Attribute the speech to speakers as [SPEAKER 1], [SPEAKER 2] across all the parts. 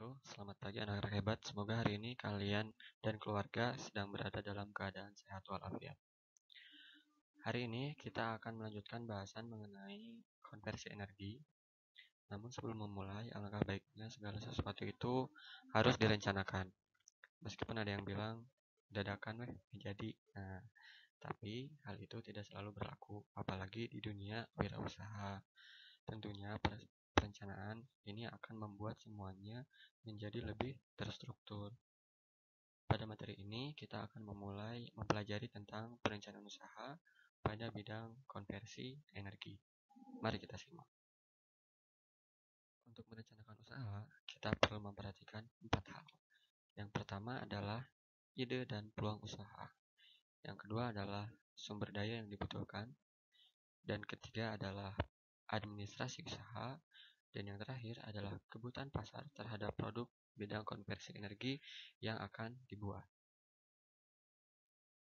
[SPEAKER 1] wabarakatuh. Selamat pagi anak-anak hebat. Semoga hari ini kalian dan keluarga sedang berada dalam keadaan sehat walafiat. Hari ini kita akan melanjutkan bahasan mengenai konversi energi. Namun sebelum memulai, alangkah baiknya segala sesuatu itu harus direncanakan. Meskipun ada yang bilang dadakan jadi. Tapi hal itu tidak selalu berlaku, apalagi di dunia wirausaha. Tentunya perencanaan ini akan membuat semuanya menjadi lebih terstruktur. Pada materi ini kita akan memulai mempelajari tentang perencanaan usaha pada bidang konversi energi. Mari kita simak. Untuk merencanakan usaha, kita perlu memperhatikan 4 hal. Yang pertama adalah ide dan peluang usaha. Yang kedua adalah sumber daya yang dibutuhkan. Dan ketiga adalah administrasi usaha. Dan yang terakhir adalah kebutuhan pasar terhadap produk bidang konversi energi yang akan dibuat.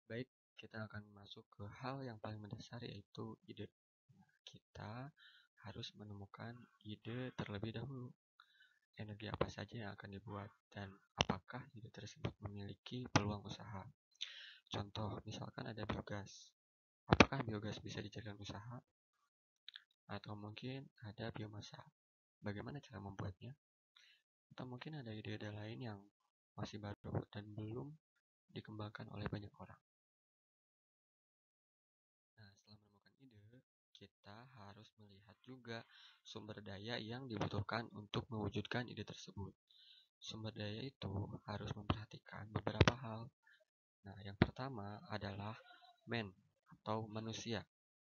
[SPEAKER 1] Baik, kita akan masuk ke hal yang paling mendasar, yaitu ide. Kita harus menemukan ide terlebih dahulu. Energi apa saja yang akan dibuat dan apakah ide tersebut memiliki peluang usaha. Contoh, misalkan ada biogas. Apakah biogas bisa dijadikan usaha? Atau mungkin ada biomasa. Bagaimana cara membuatnya? Atau mungkin ada ide-ide lain yang masih baru dan belum dikembangkan oleh banyak orang. Nah, setelah menemukan ide, kita harus melihat juga sumber daya yang dibutuhkan untuk mewujudkan ide tersebut. Sumber daya itu harus memperhatikan beberapa hal. Nah, yang pertama adalah atau manusia.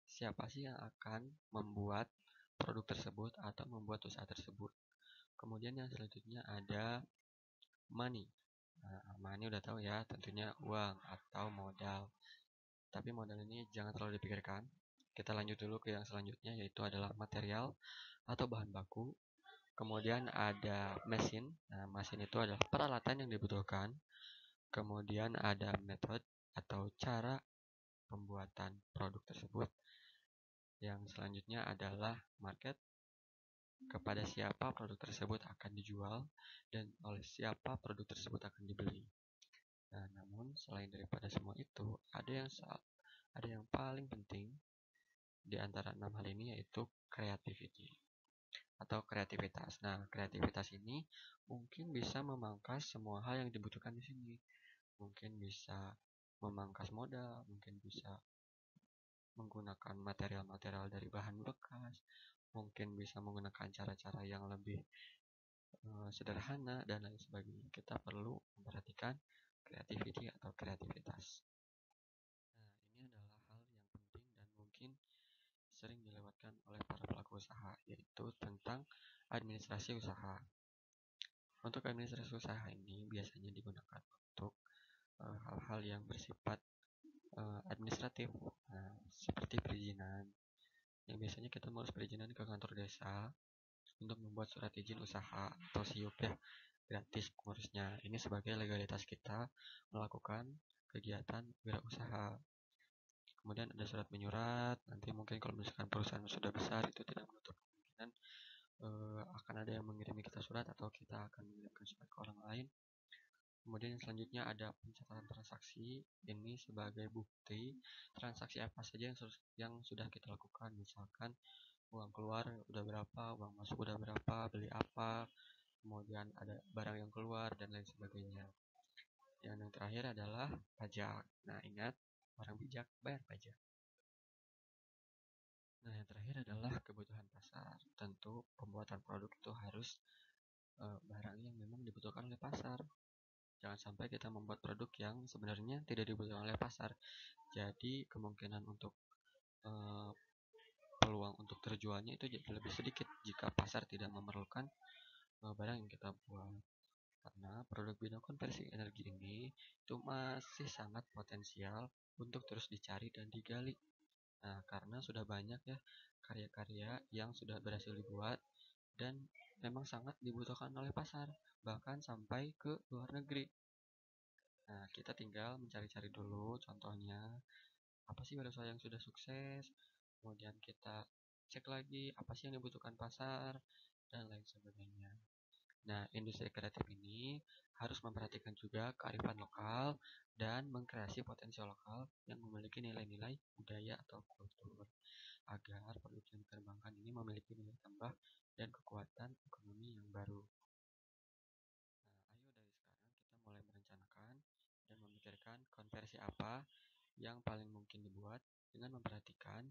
[SPEAKER 1] Siapa sih yang akan membuat produk tersebut atau membuat usaha tersebut? Kemudian yang selanjutnya ada money. Money udah tahu ya, tentunya uang atau modal. Tapi modal ini jangan terlalu dipikirkan. Kita lanjut dulu ke yang selanjutnya, yaitu adalah material atau bahan baku. Kemudian ada mesin. Nah, mesin itu adalah peralatan yang dibutuhkan. Kemudian ada metode atau cara pembuatan produk tersebut. Yang selanjutnya adalah market. Kepada siapa produk tersebut akan dijual dan oleh siapa produk tersebut akan dibeli. Nah, namun selain daripada semua itu, ada yang paling penting di antara 6 hal ini, yaitu creativity atau kreativitas. Nah, kreativitas ini mungkin bisa memangkas semua hal yang dibutuhkan di sini. Mungkin bisa memangkas modal, mungkin bisa menggunakan material-material dari bahan bekas, mungkin bisa menggunakan cara-cara yang lebih sederhana dan lain sebagainya. Kita perlu memperhatikan creativity atau kreativitas. Nah, ini adalah hal yang penting dan mungkin sering dilewatkan oleh para pelaku usaha, yaitu tentang administrasi usaha. Untuk administrasi usaha ini biasanya digunakan untuk hal-hal yang bersifat administratif, seperti perizinan. Yang biasanya kita harus perizinan ke kantor desa untuk membuat surat izin usaha atau SIUP ya, gratis pengurusnya. Ini sebagai legalitas kita melakukan kegiatan wirausaha. Kemudian ada surat menyurat. Nanti mungkin kalau misalkan perusahaan sudah besar, itu tidak menutup kemungkinan akan ada yang mengirimi kita surat atau kita akan mengirimkan surat ke orang lain. Kemudian yang selanjutnya ada pencatatan transaksi. Ini sebagai bukti transaksi apa saja yang sudah kita lakukan. Misalkan uang keluar udah berapa, uang masuk udah berapa, beli apa, kemudian ada barang yang keluar dan lain sebagainya. Yang terakhir adalah pajak. Nah, ingat, orang bijak bayar pajak. Nah, yang terakhir adalah kebutuhan pasar. Tentu pembuatan produk itu harus barang yang memang dibutuhkan oleh pasar. Jangan sampai kita membuat produk yang sebenarnya tidak dibutuhkan oleh pasar. Jadi kemungkinan untuk peluang untuk terjualnya itu jadi lebih sedikit jika pasar tidak memerlukan barang yang kita buat. Karena produk bidang konversi energi ini itu masih sangat potensial untuk terus dicari dan digali. Nah, karena sudah banyak ya karya-karya yang sudah berhasil dibuat dan memang sangat dibutuhkan oleh pasar, bahkan sampai ke luar negeri. Nah, kita tinggal mencari-cari dulu contohnya, apa sih wirausaha yang sudah sukses, kemudian kita cek lagi apa sih yang dibutuhkan pasar, dan lain sebagainya. Nah, industri kreatif ini harus memperhatikan juga kearifan lokal dan mengkreasi potensi lokal yang memiliki nilai-nilai budaya atau kultur agar produk yang dikembangkan ini memiliki nilai tambah dan kekuatan ekonomi yang baru. Nah, ayo dari sekarang kita mulai merencanakan dan memikirkan konversi apa yang paling mungkin dibuat dengan memperhatikan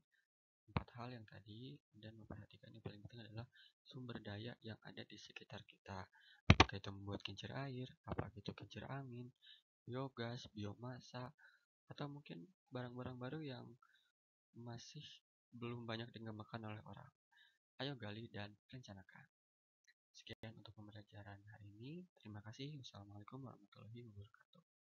[SPEAKER 1] empat hal yang tadi dan memperhatikan yang paling penting adalah sumber daya yang ada di sekitar kita. Apakah itu membuat kincir air, apakah itu kincir angin, biogas, biomasa, atau mungkin barang-barang baru yang masih belum banyak dikembangkan oleh orang. Ayo gali dan rencanakan. Sekian untuk pembelajaran hari ini. Terima kasih. Wassalamualaikum warahmatullahi wabarakatuh.